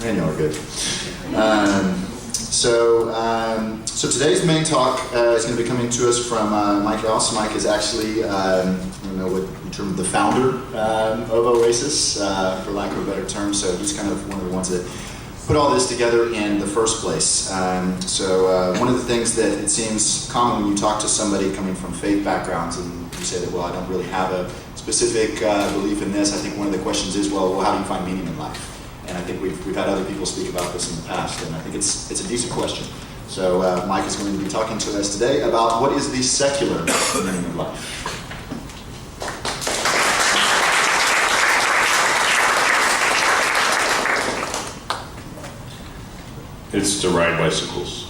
Man, y'all are good. So today's main talk is going to be coming to us from Mike Ross. Mike is actually, I don't know what you term, the founder of Oasis, for lack of a better term. So he's kind of one of the ones that put all this together in the first place. One of the things that it seems common when you talk to somebody coming from faith backgrounds and you say that, well, I don't really have a specific belief in this. I think one of the questions is, well, how do you find meaning in life? And I think we've had other people speak about this in the past, and I think it's a decent question. So Mike is going to be talking to us today about what is the secular meaning of life. It's to ride bicycles.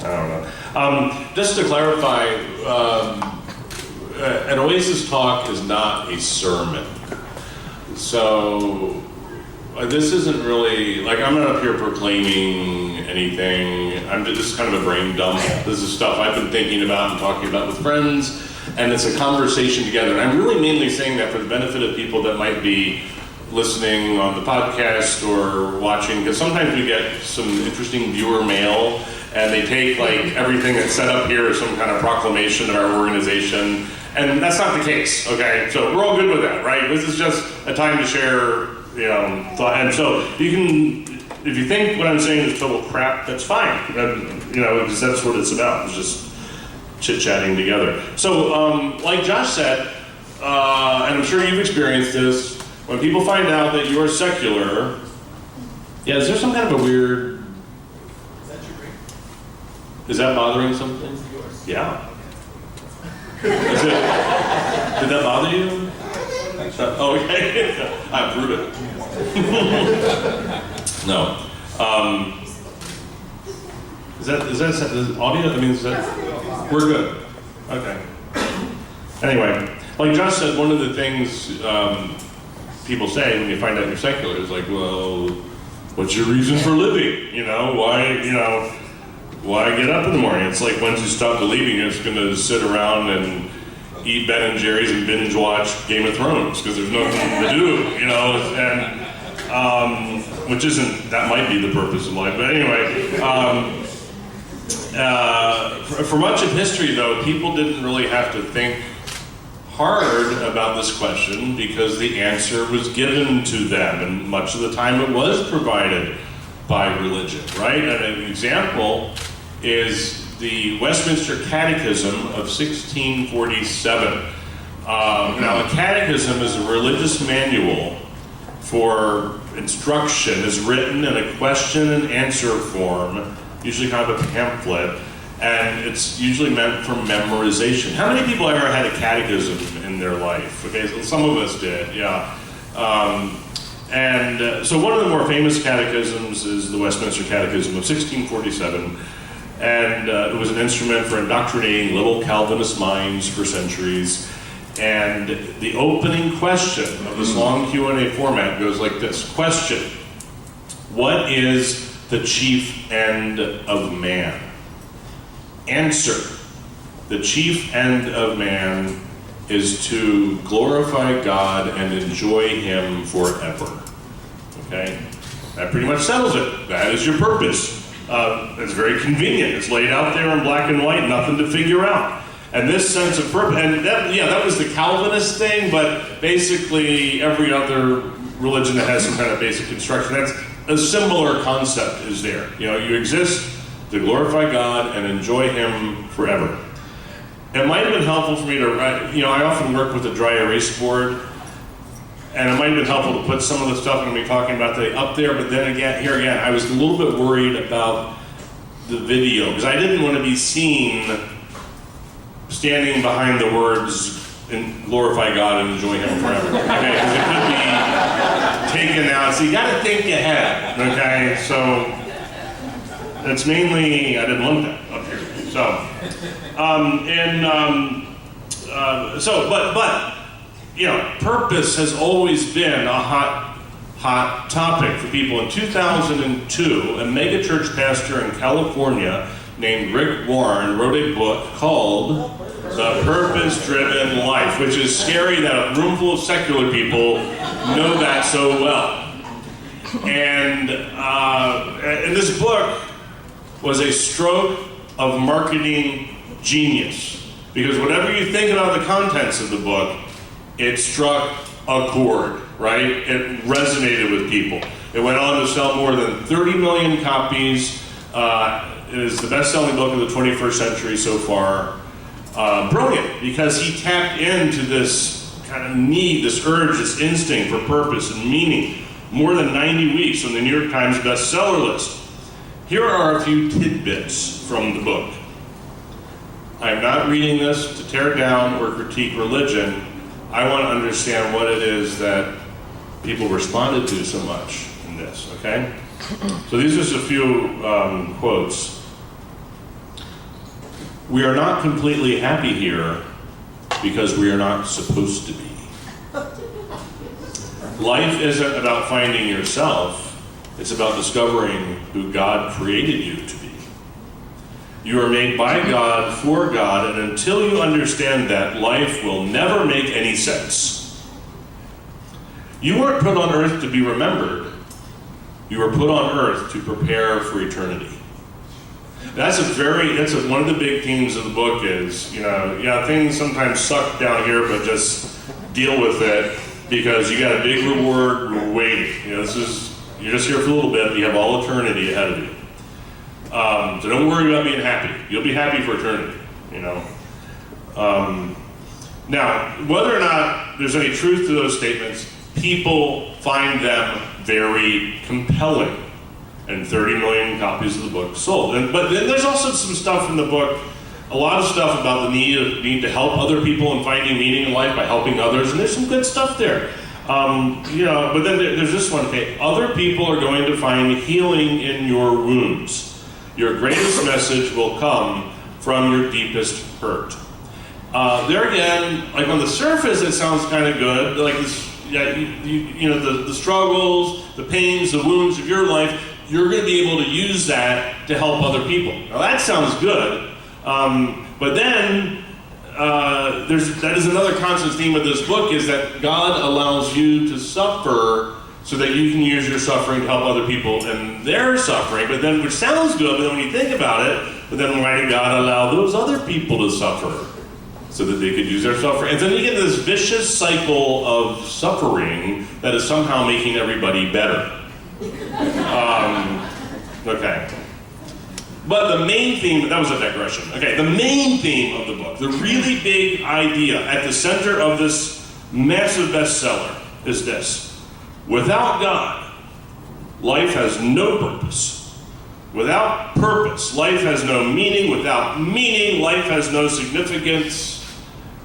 I don't know. Just to clarify, an Oasis talk is not a sermon. So this isn't really, like, I'm not up here proclaiming anything. This is kind of a brain dump. This is stuff I've been thinking about and talking about with friends, and it's a conversation together. And I'm really mainly saying that for the benefit of people that might be listening on the podcast or watching, because sometimes we get some interesting viewer mail, and they take like everything that's set up here as some kind of proclamation of our organization. And that's not the case, okay? So we're all good with that, right? This is just a time to share, thought. And so you can, if you think what I'm saying is total crap, that's fine. Because that's what it's about. It's just chit-chatting together. So, like Josh said, and I'm sure you've experienced this, when people find out that you're secular, is there some kind of a weird... Is that your ring? Is that bothering something? It's yours. Yeah. Did that bother you? Okay. I approve it. No. Is that audio? I mean, is that... We're good. Okay. Anyway, like Josh said, one of the things people say when you find out you're secular is like, well, what's your reason for living? Why get up in the morning? It's like once you stop believing, you're just going to sit around and eat Ben and Jerry's and binge watch Game of Thrones because there's nothing to do, and which isn't, that might be the purpose of life. But anyway, for much of history, though, people didn't really have to think hard about this question because the answer was given to them, and much of the time it was provided by religion, right? And an example is the Westminster Catechism of 1647. Now, a catechism is a religious manual for instruction. It's written in a question and answer form, usually kind of a pamphlet, and it's usually meant for memorization. How many people ever had a catechism in their life? Okay, so some of us did, yeah. So one of the more famous catechisms is the Westminster Catechism of 1647, and it was an instrument for indoctrinating little Calvinist minds for centuries. And the opening question of this long Q&A format goes like this. Question: what is the chief end of man? Answer: the chief end of man is to glorify God and enjoy Him forever. Okay? That pretty much settles it. That is your purpose. It's very convenient. It's laid out there in black and white, nothing to figure out. And this sense of purpose, and that was the Calvinist thing, but basically every other religion that has some kind of basic instruction, that's a similar concept is there. You exist to glorify God and enjoy Him forever. It might have been helpful for me to write, I often work with a dry erase board, and it might have been helpful to put some of the stuff I'm going to be talking about today up there, but then again, I was a little bit worried about the video, because I didn't want to be seen standing behind the words, and glorify God and enjoy Him forever. Okay, because it could be taken out, so you got to think ahead, okay? So, it's mainly, I didn't want that up here. But purpose has always been a hot topic for people. In 2002, a megachurch pastor in California named Rick Warren wrote a book called The Purpose-Driven Life, which is scary that a room full of secular people know that so well. And this book was a stroke of marketing genius. Because whatever you think about the contents of the book, it struck a chord, right? It resonated with people. It went on to sell more than 30 million copies. It is the best-selling book of the 21st century so far. Brilliant, because he tapped into this kind of need, this urge, this instinct for purpose and meaning. More than 90 weeks on the New York Times bestseller list. Here are a few tidbits from the book. I am not reading this to tear down or critique religion. I want to understand what it is that people responded to so much in this, okay? So these are just a few quotes. We are not completely happy here because we are not supposed to be. Life isn't about finding yourself, it's about discovering who God created you to be. You are made by God, for God, and until you understand that, life will never make any sense. You weren't put on earth to be remembered. You were put on earth to prepare for eternity. That's one of the big themes of the book is, things sometimes suck down here, but just deal with it because you got a big reward waiting. You're just here for a little bit, but you have all eternity ahead of you. So don't worry about being happy. You'll be happy for eternity, Now, whether or not there's any truth to those statements, people find them very compelling. And 30 million copies of the book sold. But then there's also some stuff in the book, a lot of stuff about the need to help other people and finding meaning in life by helping others, and there's some good stuff there. But then there's this one, okay, other people are going to find healing in your wounds. Your greatest message will come from your deepest hurt. There again, like on the surface, it sounds kind of good, like this, the struggles, the pains, the wounds of your life, you're going to be able to use that to help other people. Now that sounds good, but then that is another constant theme of this book is that God allows you to suffer so that you can use your suffering to help other people and their suffering, but then, which sounds good, but then when you think about it, but then why did God allow those other people to suffer? So that they could use their suffering. And then you get this vicious cycle of suffering that is somehow making everybody better. Okay. But the main theme, that was a digression. Okay, the main theme of the book, the really big idea at the center of this massive bestseller is this. Without God, life has no purpose. Without purpose, life has no meaning. Without meaning, life has no significance.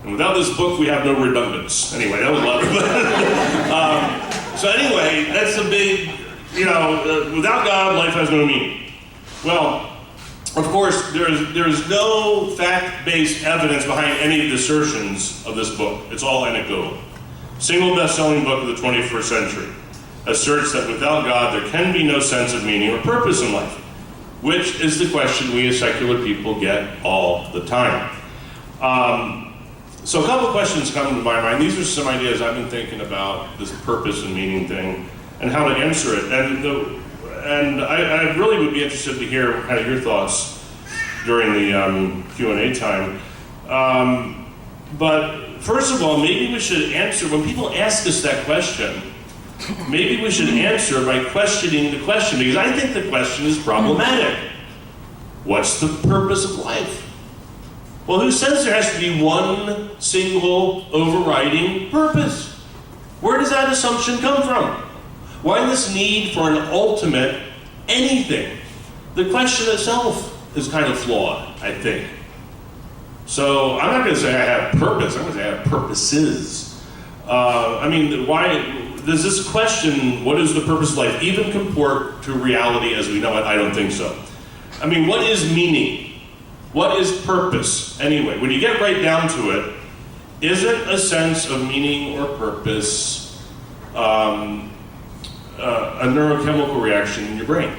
And without this book, we have no redundance. Anyway, that was a lot. So anyway, that's a big, without God, life has no meaning. Well, of course, there's no fact-based evidence behind any of the assertions of this book. It's all anecdotal. Single best-selling book of the 21st century asserts that without God, there can be no sense of meaning or purpose in life, which is the question we as secular people get all the time. So a couple of questions come to my mind. These are some ideas I've been thinking about, this purpose and meaning thing, and how to answer it. And I really would be interested to hear kind of your thoughts during the Q&A time. But first of all, maybe we should answer, when people ask us that question, maybe we should answer by questioning the question, because I think the question is problematic. What's the purpose of life? Well, who says there has to be one single overriding purpose? Where does that assumption come from? Why this need for an ultimate anything? The question itself is kind of flawed, I think. So I'm not going to say I have purpose. I'm going to say I have purposes. Why does this question, what is the purpose of life, even comport to reality as we know it? I don't think so. What is meaning? What is purpose, anyway? When you get right down to it, isn't a sense of meaning or purpose a neurochemical reaction in your brain?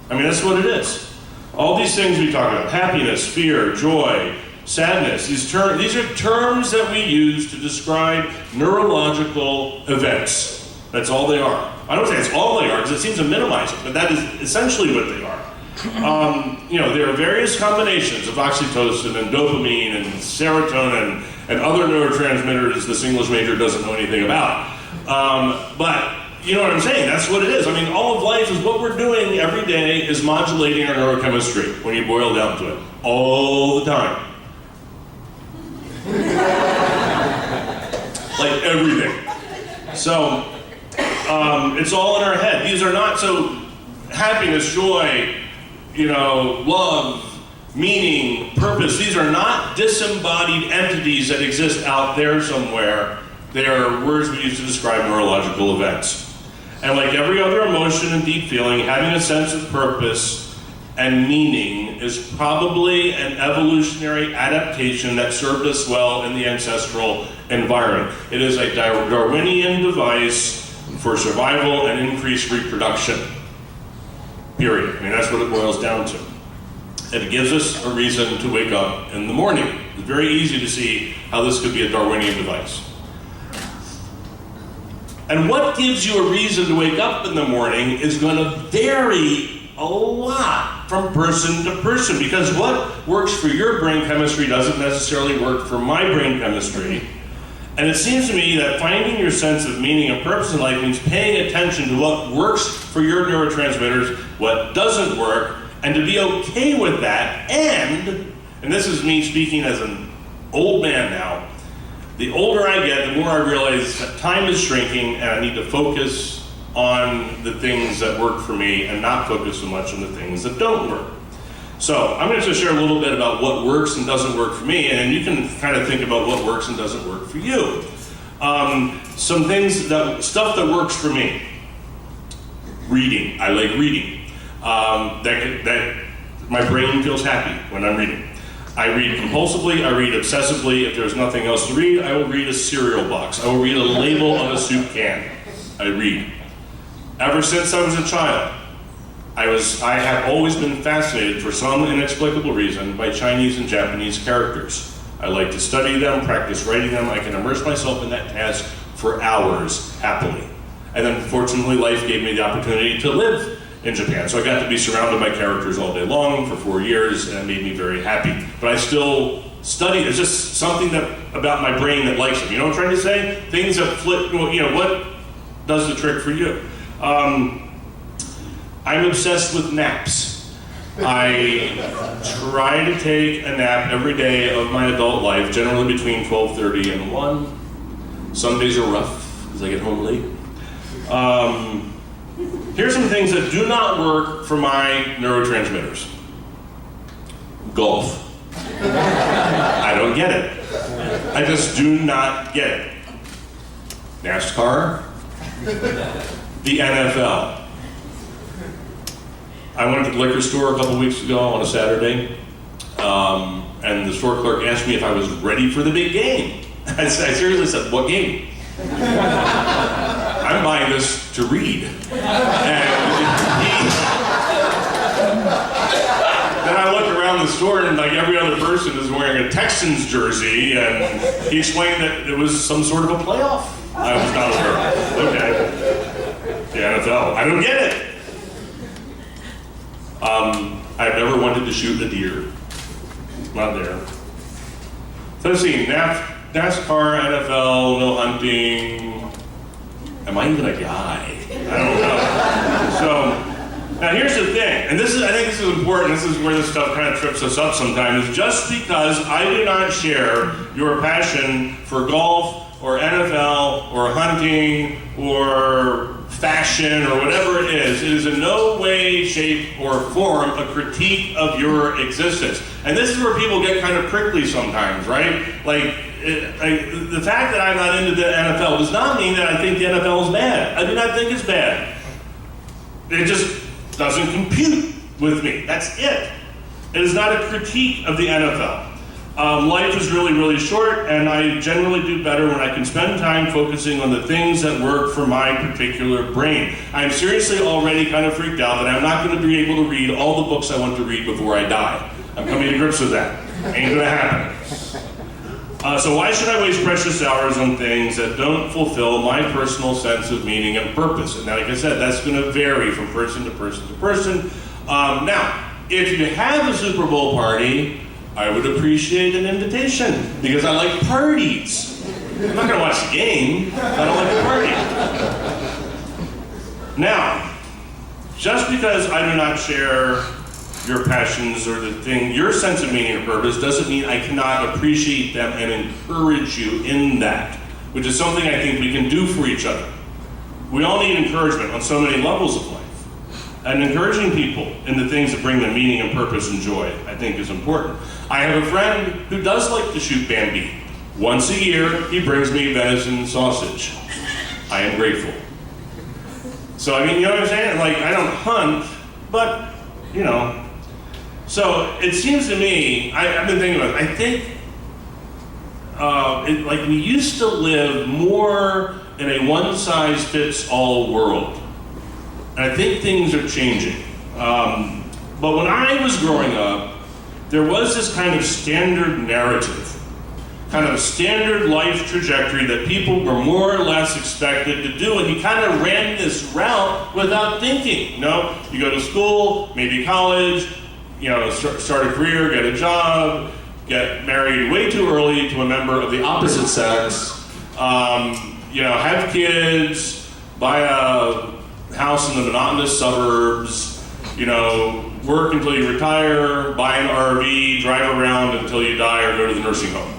That's what it is. All these things we talk about, happiness, fear, joy, sadness, these are terms that we use to describe neurological events. That's all they are. I don't say it's all they are because it seems to minimize it, but that is essentially what they are. There are various combinations of oxytocin and dopamine and serotonin and other neurotransmitters this English major doesn't know anything about. But you know what I'm saying? That's what it is. I mean, all of life is what we're doing every day is modulating our neurochemistry when you boil down to it. All the time. Like everything. So, it's all in our head. These are not so happiness, joy, love, meaning, purpose. These are not disembodied entities that exist out there somewhere. They are words we use to describe neurological events. And like every other emotion and deep feeling, having a sense of purpose and meaning is probably an evolutionary adaptation that served us well in the ancestral environment. It is a Darwinian device for survival and increased reproduction. Period. I mean, that's what it boils down to. It gives us a reason to wake up in the morning. It's very easy to see how this could be a Darwinian device. And what gives you a reason to wake up in the morning is going to vary a lot from person to person, because what works for your brain chemistry doesn't necessarily work for my brain chemistry. And it seems to me that finding your sense of meaning and purpose in life means paying attention to what works for your neurotransmitters, what doesn't work, and to be okay with that. And this is me speaking as an old man now, the older I get, the more I realize that time is shrinking and I need to focus on the things that work for me and not focus so much on the things that don't work. So I'm going to share a little bit about what works and doesn't work for me, and you can kind of think about what works and doesn't work for you. Stuff that works for me. Reading. I like reading. My brain feels happy when I'm reading. I read compulsively, I read obsessively. If there's nothing else to read, I will read a cereal box. I will read a label on a soup can. I read. Ever since I was a child, I have always been fascinated for some inexplicable reason by Chinese and Japanese characters. I like to study them, practice writing them. I can immerse myself in that task for hours, happily. And then fortunately life gave me the opportunity to live in Japan. So I got to be surrounded by characters all day long for 4 years, and it made me very happy. But I still study. There's just something about my brain that likes them. You know what I'm trying to say? Things that flip, what does the trick for you? I'm obsessed with naps. I try to take a nap every day of my adult life, generally between 12:30 and 1. Some days are rough because I get home late. Here's some things that do not work for my neurotransmitters. Golf. I don't get it. I just do not get it. NASCAR. The NFL. I went to the liquor store a couple weeks ago on a Saturday, and the store clerk asked me if I was ready for the big game. I seriously said, what game? I'm buying this to read. Then I look around the store and like every other person is wearing a Texans jersey, and he explained that it was some sort of a playoff. I was not aware. Okay. The NFL. I don't get it. I've never wanted to shoot a deer. Not there. So let's see, NASCAR, NFL, no hunting. Am I even a guy? I don't know. So, now here's the thing, and I think this is important, this is where this stuff kind of trips us up sometimes. Just because I do not share your passion for golf, or NFL, or hunting, or fashion, or whatever it is in no way, shape, or form a critique of your existence. And this is where people get kind of prickly sometimes, right? The fact that I'm not into the NFL does not mean that I think the NFL is bad. I do not think it's bad. It just doesn't compute with me. That's it. It is not a critique of the NFL. Life is really, really short, and I generally do better when I can spend time focusing on the things that work for my particular brain. I'm seriously already kind of freaked out that I'm not going to be able to read all the books I want to read before I die. I'm coming to grips with that. Ain't gonna happen. So why should I waste precious hours on things that don't fulfill my personal sense of meaning and purpose? And like I said, that's going to vary from person to person to person. Now, if you have a Super Bowl party, I would appreciate an invitation because I like parties. I'm not going to watch the game. I don't like the party. Now, just because I do not share your passions or your sense of meaning and purpose doesn't mean I cannot appreciate them and encourage you in that, which is something I think we can do for each other. We all need encouragement on so many levels of life. And encouraging people in the things that bring them meaning and purpose and joy, I think, is important. I have a friend who does like to shoot Bambi. Once a year, he brings me venison sausage. I am grateful. So, I mean, you know what I'm saying? Like, I don't hunt, but, you know. So, it seems to me, I've been thinking about it, I think, like, we used to live more in a one-size-fits-all world. And I think things are changing. But when I was growing up, there was this kind of standard narrative, kind of standard life trajectory that people were more or less expected to do, and you kind of ran this route without thinking. You know, you go to school, maybe college, you know, start a career, get a job, get married way too early to a member of the opposite sex, you know, have kids, buy a house in the monotonous suburbs, you know, work until you retire, buy an RV, drive around until you die or go to the nursing home.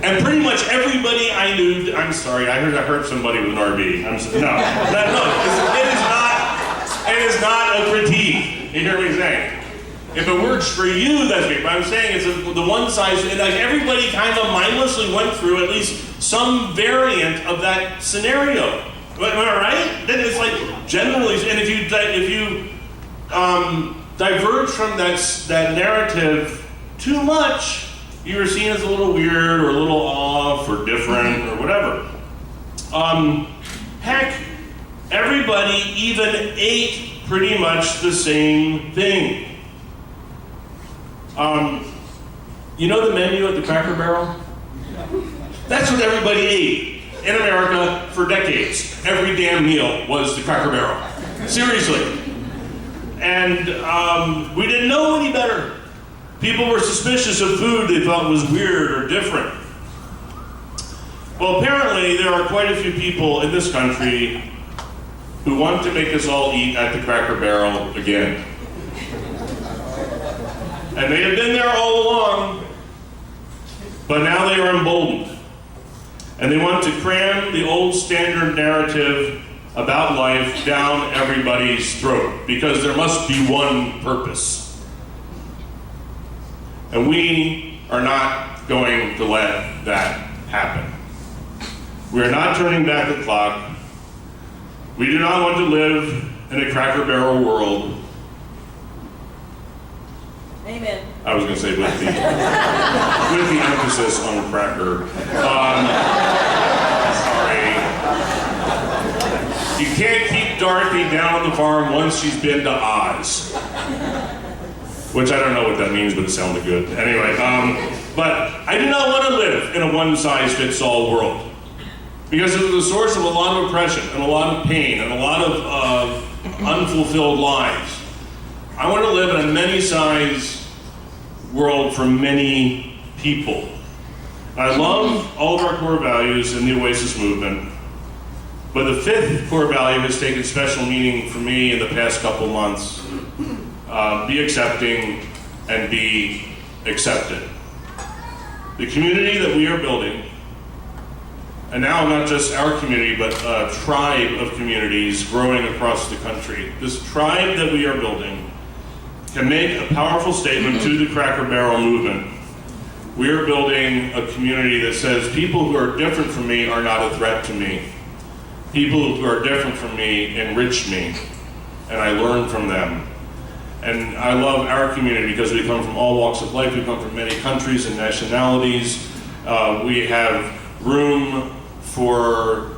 And pretty much everybody I knew, I'm sorry, I hurt somebody with an RV. It is not a critique. You hear what I'm saying? If it works for you, that's great. But I'm saying it's the one size, and like everybody kind of mindlessly went through at least some variant of that scenario. Am I right? Then it's like generally, and if you diverge from that narrative too much, you are seen as a little weird or a little off or different or whatever. Heck, everybody even ate pretty much the same thing. You know the menu at the Cracker Barrel? That's what everybody ate in America for decades. Every damn meal was the Cracker Barrel. Seriously. And we didn't know any better. People were suspicious of food they thought was weird or different. Well, apparently there are quite a few people in this country who want to make us all eat at the Cracker Barrel again. And they have been there all along, but now they are emboldened. And they want to cram the old standard narrative about life down everybody's throat, because there must be one purpose. And we are not going to let that happen. We are not turning back the clock. We do not want to live in a Cracker Barrel world. Amen. I was going to say with the emphasis on cracker. Sorry. You can't keep Dorothy down on the farm once she's been to Oz. Which I don't know what that means, but it sounded good. Anyway, but I do not want to live in a one-size-fits-all world. Because it was a source of a lot of oppression, and a lot of pain, and a lot of unfulfilled lives. I want to live in a many-size world for many people. I love all of our core values in the Oasis movement, but the fifth core value has taken special meaning for me in the past couple months. Be accepting and be accepted. The community that we are building, and now not just our community, but a tribe of communities growing across the country. This tribe that we are building can make a powerful statement to the Cracker Barrel movement. We are building a community that says people who are different from me are not a threat to me. People who are different from me enrich me, and I learn from them. And I love our community because we come from all walks of life. We come from many countries and nationalities. We have room for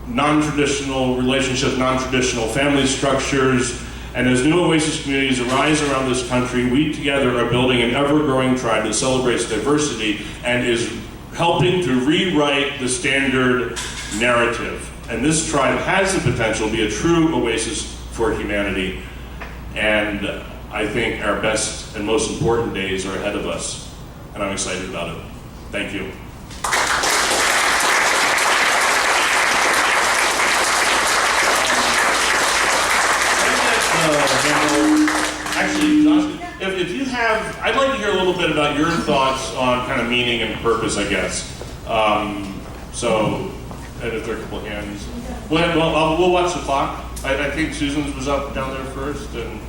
non-traditional relationships, non-traditional family structures. And as new Oasis communities arise around this country, we together are building an ever-growing tribe that celebrates diversity and is helping to rewrite the standard narrative. And this tribe has the potential to be a true oasis for humanity. And I think our best and most important days are ahead of us. And I'm excited about it. Thank you. Actually, Josh, if you have, I'd like to hear a little bit about your thoughts on kind of meaning and purpose, I guess. And if there are a couple hands. We'll watch the clock. I think Susan's was up down there first. And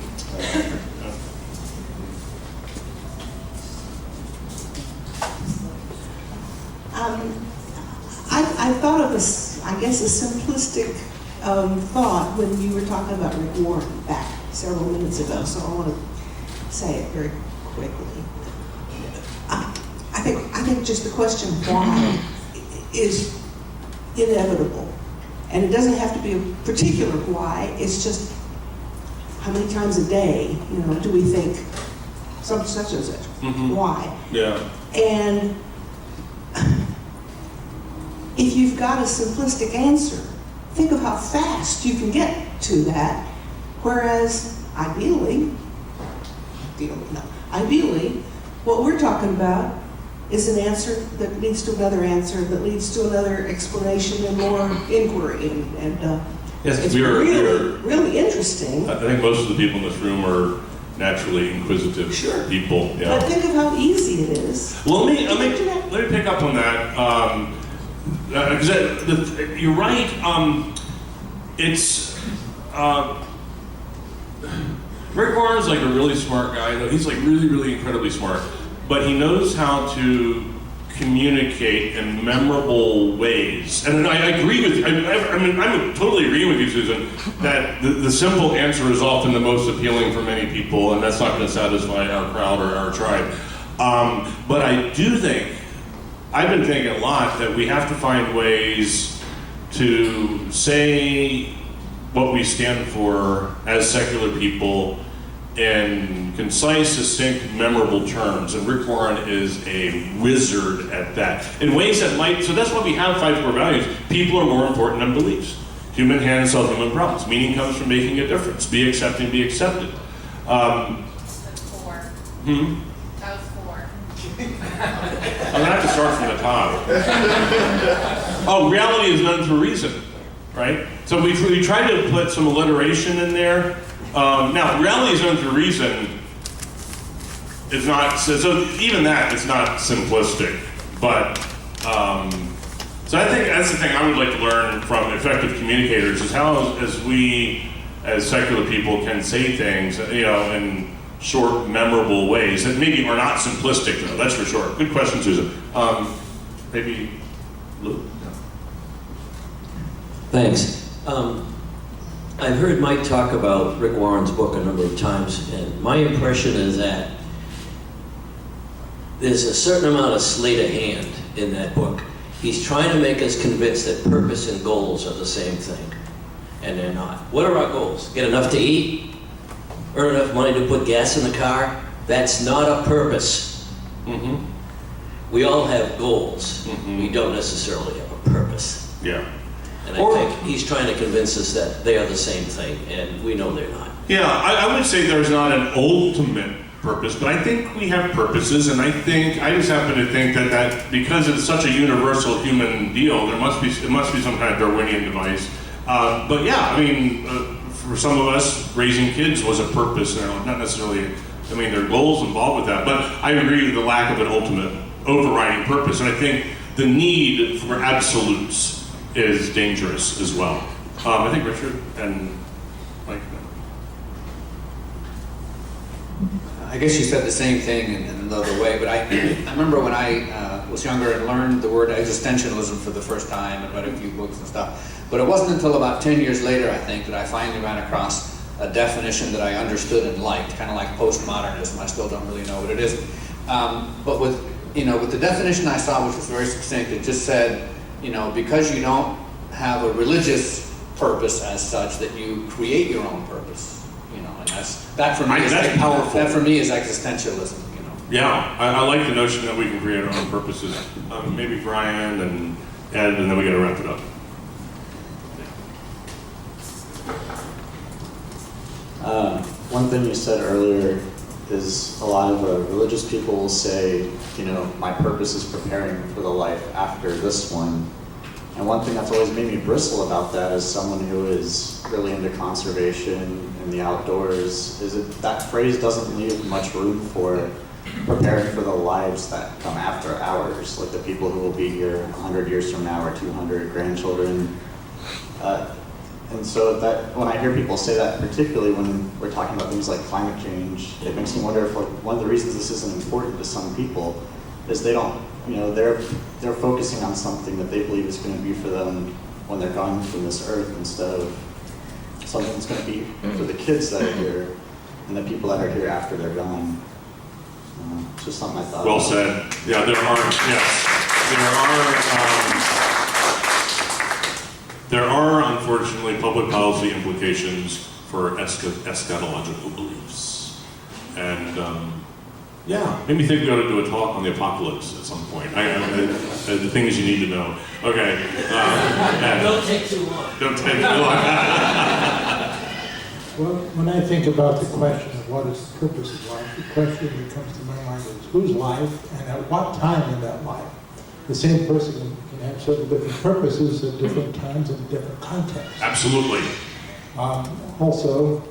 I thought of I guess a simplistic thought when you were talking about Rick Warren back several minutes ago, so I want to say it very quickly. I think just the question why is inevitable. And it doesn't have to be a particular why, it's just how many times a day, do we think such and such? Mm-hmm. Why? Yeah. And if you've got a simplistic answer, think of how fast you can get to that. Whereas ideally, what we're talking about is an answer that leads to another answer, that leads to another explanation and more inquiry. And Yes, it's really interesting. I think most of the people in this room are naturally inquisitive people. Yeah. But think of how easy it is. Well, let me pick up on that. Because you're right. Rick Warren's like a really smart guy. Though he's like really, really incredibly smart. But he knows how to communicate in memorable ways. And I agree with you. I'm totally agreeing with you, Susan, that the simple answer is often the most appealing for many people, and that's not going to satisfy our crowd or our tribe. But I do think, I've been thinking a lot, that we have to find ways to say what we stand for as secular people in concise, succinct, memorable terms. And Rick Warren is a wizard at that. In ways that so that's why we have 5 core values. People are more important than beliefs. Human hands solve human problems. Meaning comes from making a difference. Be accepting, be accepted. That's 4. That was 4. I'm gonna have to start from the top. Reality is done through reason, right? So we tried to put some alliteration in there. Now, reality is done through reason. It's not, so even that, it's not simplistic. But, so I think that's the thing I would like to learn from effective communicators is how, as we, as secular people, can say things, in short, memorable ways that maybe are not simplistic, though, that's for sure. Good question, Susan. Maybe Luke? Thanks. I've heard Mike talk about Rick Warren's book a number of times, and my impression is that there's a certain amount of sleight of hand in that book. He's trying to make us convinced that purpose and goals are the same thing, and they're not. What are our goals? Get enough to eat? Earn enough money to put gas in the car? That's not a purpose. Mm-hmm. We all have goals. Mm-hmm. We don't necessarily have a purpose. Yeah. And I think he's trying to convince us that they are the same thing, and we know they're not. Yeah, I would say there's not an ultimate purpose, but I think we have purposes, and I just happen to think that because it's such a universal human deal, it must be some kind of Darwinian device. But yeah, for some of us, raising kids was a purpose, not necessarily, there are goals involved with that, but I agree with the lack of an ultimate overriding purpose, and I think the need for absolutes is dangerous as well. I think Richard and Mike. I guess you said the same thing in another way, but I remember when I was younger and learned the word existentialism for the first time and read a few books and stuff. But it wasn't until about 10 years later, I think, that I finally ran across a definition that I understood and liked, kind of like postmodernism. I still don't really know what it is. But with the definition I saw, which was very succinct, it just said, because you don't have a religious purpose as such, that you create your own purpose. And that for me is that's powerful. That for me is existentialism. Yeah, I like the notion that we can create our own purposes. Maybe Brian and Ed, and then we got to wrap it up. One thing you said earlier is a lot of religious people will say, you know, my purpose is preparing for the life after this one. And one thing that's always made me bristle about that as someone who is really into conservation and the outdoors is that phrase doesn't leave much room for preparing for the lives that come after ours, like the people who will be here 100 years from now or 200 grandchildren. And so that when I hear people say that, particularly when we're talking about things like climate change, it makes me wonder if like, one of the reasons this isn't important to some people is they don't, you know, they're focusing on something that they believe is going to be for them when they're gone from this earth instead of something that's going to be for the kids that are here and the people that are here after they're gone. It's just something I thought Well about. said. Yeah, there are unfortunately public policy implications for eschatological beliefs. And yeah, made me think we ought to do a talk on the apocalypse at some point. The things you need to know. Okay. Don't take too long. Don't take too long. Well, when I think about the question of what is the purpose of life, the question that comes to my mind is whose life and at what time in that life? The same person can have several different purposes at different times and different contexts. Absolutely. Also,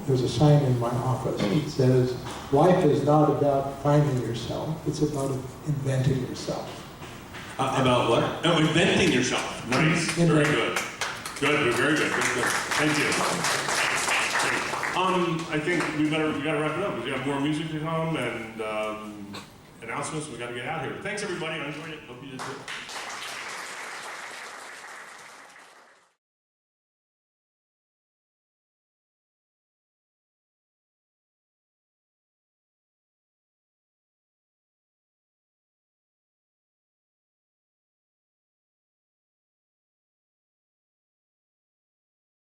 there's a sign in my office that says, life is not about finding yourself, it's about inventing yourself. About what? Oh, inventing yourself. Nice. Very good. Good, very good. Good. Thank you. I think we gotta wrap it up because we have more music to come and announcements. We gotta get out here. Thanks everybody. I enjoyed it. Hope you did too.